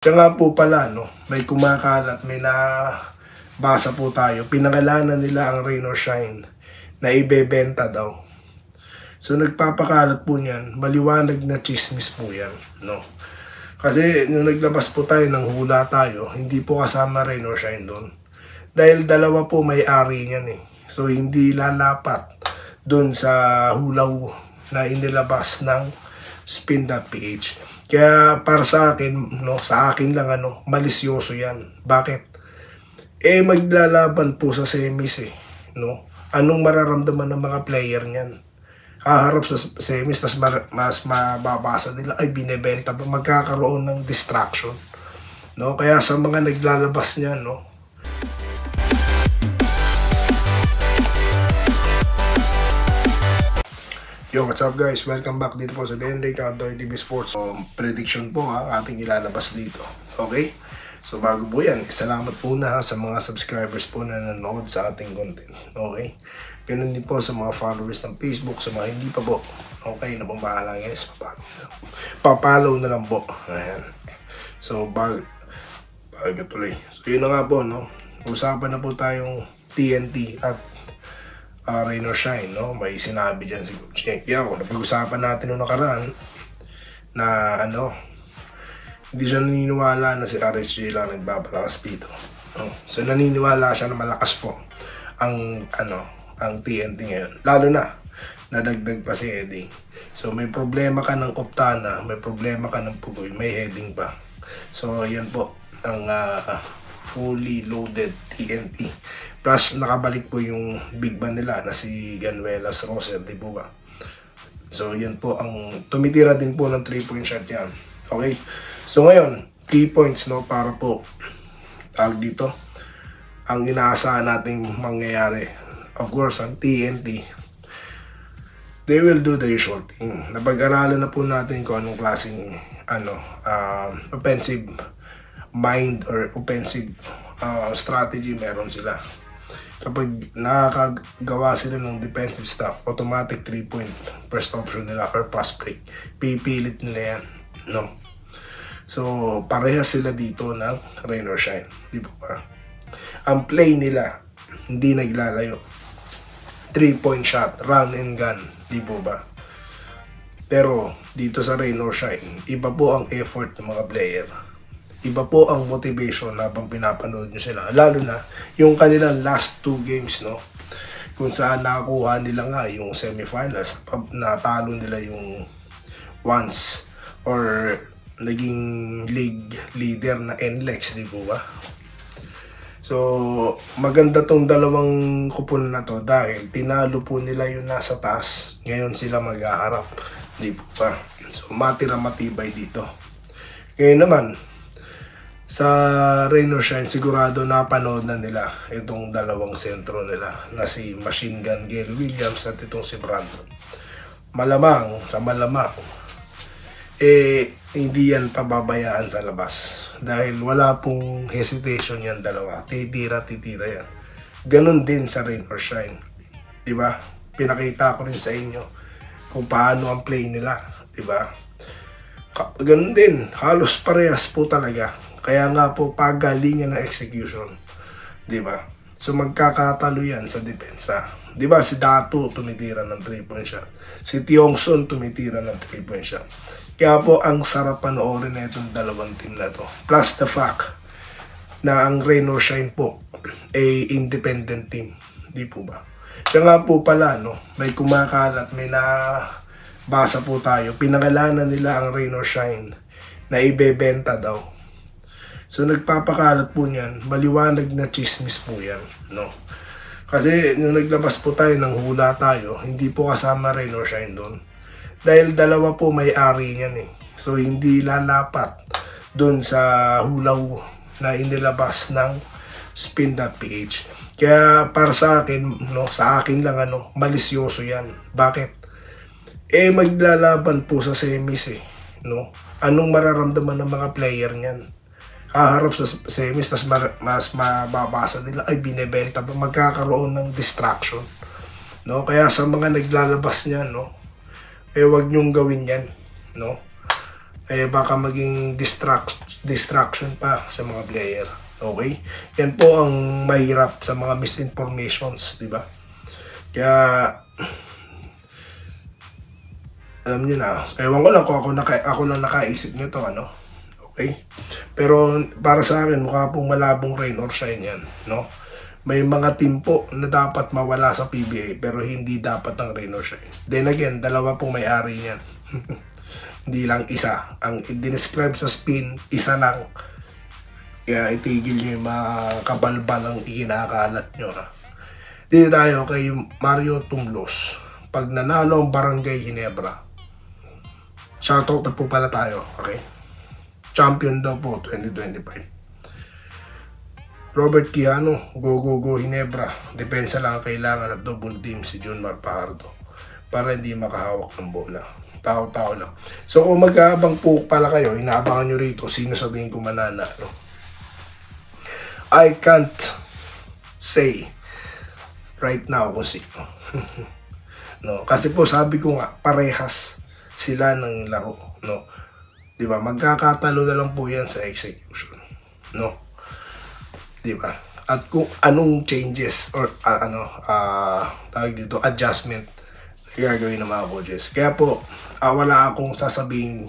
Siya nga po pala, no, may kumakalat, may nabasa po tayo. Pinangalanan nila ang Rain or Shine na ibebenta daw. So nagpapakalat po niyan, maliwanag na chismis po yan, no. Kasi nung naglabas po tayo ng hula tayo, hindi po kasama Rain or Shine doon. Dahil dalawa po may-ari niyan eh. So hindi lalapat doon sa hulaw na inilabas ng spin.ph. Kaya para sa akin, no, sa akin lang malisyoso 'yan. Bakit? Maglalaban po sa semis eh, no. Anong mararamdaman ng mga player niyan? Haharap sa semis tas mas mababasa nila ay binebenta pa, magkakaroon ng distraction, no. Kaya sa mga naglalabas niyan, no, yo, what's up guys? Welcome back dito po sa Denry Cowboy TV Sports. Prediction po ating ilalabas dito. Okay? So bago po yan, salamat po na sa mga subscribers po na nanonood sa ating content. Okay? Ganun din po sa mga followers ng Facebook, sa mga hindi pa po. Okay, na pong bahala guys. Papalo na lang po. Ayan. So bago tuloy. So yun na nga po, no? Usapan na po tayong TNT at Rain or Shine, no? May sinabi dyan si Coach Eng. Kaya ako, napag-usapan natin noong nakaraan na hindi siya naniniwala na si RSG lang nagbabalakas dito, no? So naniniwala siya na malakas po ang TNT ngayon, lalo na nadagdag pa si Heading. So may problema ka ng Optana, may problema ka ng Pugoy, may Heading pa. So yan po ang fully loaded TNT. Plus, nakabalik po yung big man nila na si Ganuelas Roser, di po ba? So, yun po ang tumitira din po ng 3-point shot yan. Okay? So, ngayon, key points, no, para po dito, ang inaasahan nating mangyayari. Of course, ang TNT, they will do the usual thing. Napag-aralan na po natin kung anong klaseng offensive mind or offensive strategy meron sila. Kapag nakakagawa sila ng defensive stuff, automatic 3-point first option nila or pass break, pipilit nila yan, no? So parehas sila dito ng Rain or Shine, di ba? Ang play nila hindi naglalayo, 3-point shot, run and gun, di ba? Pero dito sa Rain or Shine, iba po ang effort ng mga player. Iba po ang motivation habang pinapanood nyo sila. Lalo na yung kanilang last 2 games, no? Kung saan nakakuha nila nga yung semifinals, natalo nila yung once or naging league leader na NLEX, di po ba? So, maganda tong dalawang kupon na to dahil tinalo po nila yung nasa taas. Ngayon sila mag-aharap, di po ba? So, matibay dito. Ngayon naman, sa Rain or Shine, sigurado napanood na nila itong dalawang sentro nila na si Machine Gun Gale Williams at itong si Brandon. Malamang, hindi yan pababayaan sa labas. Dahil wala pong hesitation yan dalawa. Titira yan. Ganon din sa Rain or Shine. Diba? Pinakita ko rin sa inyo kung paano ang play nila. Diba? Ganon din. Halos parehas po talaga. Kaya nga po pagalingan ng execution, 'di ba? So magkakatalo yan sa depensa. 'Di ba si Datu tumitira ng 3-point shot. Si Tiongson tumitira ng 3-point shot. Kaya po ang sarap panoorin na itong dalawang team na to. Plus the fact na ang Rain or Shine po ay independent team, 'di po ba? Siya nga po pala, no, may kumakalat, may nabasa po tayo. Pinangalanan nila ang Rain or Shine na ibebenta daw. So nagpapakalat po niyan, maliwanag na chismis po yan, no? Kasi nung naglabas po tayo ng hula tayo, hindi po kasama Rain or Shine doon. Dahil dalawa po may-ari niyan eh. So hindi lalapat doon sa hulaw na inilabas ng spin.ph. Kaya para sa akin, no, sa akin lang malisyoso yan. Bakit? Maglalaban po sa semis eh, no? Anong mararamdaman ng mga player niyan? Haharap sa semis, tas mas mababasa nila ay binebenta pa, magkakaroon ng distraction, no? Kaya sa mga naglalabas niyan, no, wag nyong gawin yan, no? baka maging distraction pa sa mga player. Okay? Yan po ang mahirap sa mga misinformations, di ba? Kaya, alam nyo na, ewan ko lang kung ako lang nakaisip nyo to, ano? Okay? Pero para sa akin, mukha pong malabong rain or shine yan, no? May mga team po na dapat mawala sa PBA pero hindi dapat ang rain or shine. Then again, dalawa pong may-ari niyan. Hindi lang isa. Ang i-describe sa spin, isa lang. Kaya itigil nyo yung mga kabalbalang ikinakalat nyo. Ha? Dito tayo kay Mario Tumlos. Pag nanalo ang Barangay Ginebra, shoutout na po pala tayo. Okay? Champion daw po 2025. Robert Kiano, go Ginebra. Depensa lang ang kailangan at double team si John Mar Pajardo para hindi makahawak ng bola. Tao-tao lang. So kung mag-aabang po pala kayo, inaabangan nyo rito sino sabihin ko mananalo. I can't say right now kung sino. No, kasi po sabi ko nga parehas sila ng laro, no. 'Di ba? Magkakatalo na lang po 'yan sa execution. No. Diba? At kung anong changes or tawag dito, adjustment gagawin ng mga coaches. Kaya po, wala akong sasabihin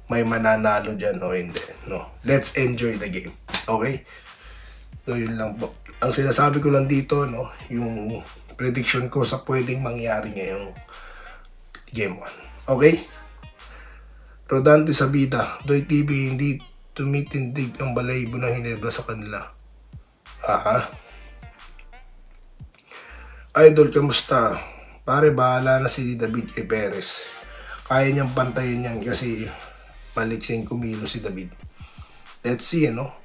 may mananalo dyan o hindi. No? Let's enjoy the game. Okay? So, yun lang po. Ang sinasabi ko lang dito, no, yung prediction ko sa pwedeng mangyari ngayong game 1. Okay? Rodante Sabida, Doy TV, hindi tumitindig ang balahibo ng Ginebra sa kanila. Idol, kamusta? Pare, bahala na si David kay Perez. Kaya niyang pantayin yan kasi maliksing kumilo si David. Let's see, no?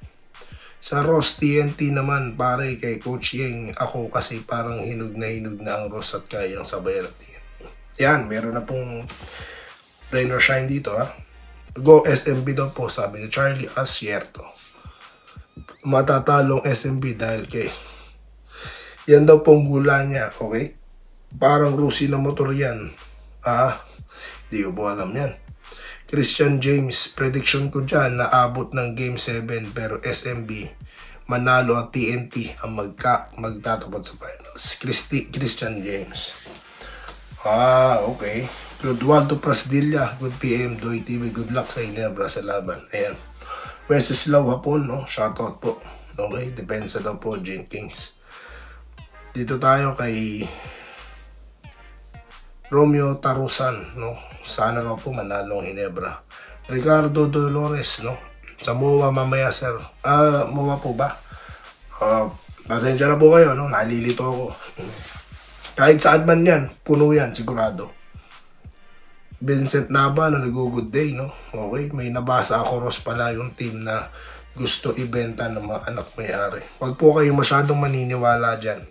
Sa Ross TNT naman, pare, kay Coach Yeng, ako kasi parang hinug na ang Ross at kayang sabayan at TNT. Yan, meron na pong rain or shine dito, ha? Go SMB daw po, sabi ni Charlie Asierto. Matatalong SMB dahil kay yan daw pong gula niya, okay? Parang Rusi na motor yan. Di ko po alam yan. Christian James, prediction ko dyan, naabot ng Game 7 pero SMB manalo at TNT ang magtatapat sa finals. Christian James. Okay. Clodoaldo Prasdilla, good PM, Doy TV, good luck sa Ginebra sa laban. Ayan. Wenceslao Hapon, no? Shoutout po. Okay, depensa daw po, Jenkins. Dito tayo kay Romeo Tarusan, no? Sana raw po manalo ang Ginebra. Ricardo Dolores, no? Sa MOA mamaya, sir. MOA po ba? Pasensya na po kayo, no? Nalilito ako. Kahit saan man yan, puno yan, sigurado. Vincent Nava na nag-good day, no? Okay, may nabasa ako, Ross pala yung team na gusto ibenta ng mga anak may-ari. Huwag po kayo masyadong maniniwala dyan,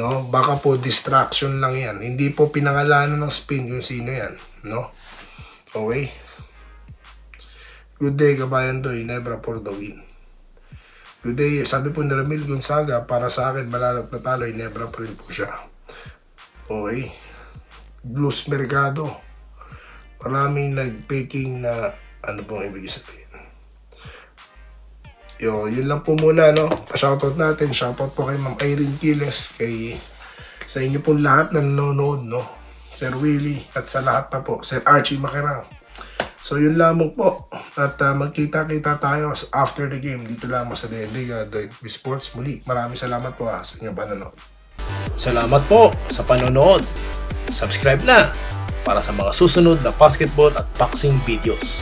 no? Baka po distraction lang yan. Hindi po pinangalanan ng spin yung sino yan, no? Okay. Good day, kabayan Doy, Ginebra for the win. Good day, sabi po ni Ramil Gonzaga, para sa akin, malalat na talo, Ginebra pa rin po siya. Okay. Blues Mercado. Maraming nag-faking na ano pong ibig sabihin. Yun lang po muna, no? Pa-shoutout natin. Shoutout po kay Ma'am Irene Quiles, sa inyo pong lahat na nanonood, no? Sir Willie, at sa lahat pa po. Sir Archie Macarang. So yun lamang po. At magkita-kita tayo after the game dito lamang sa Denrica Doy TV Sports. Muli, maraming salamat po sa inyo panonood. Salamat po sa panonood. Subscribe na para sa mga susunod na basketball at boxing videos.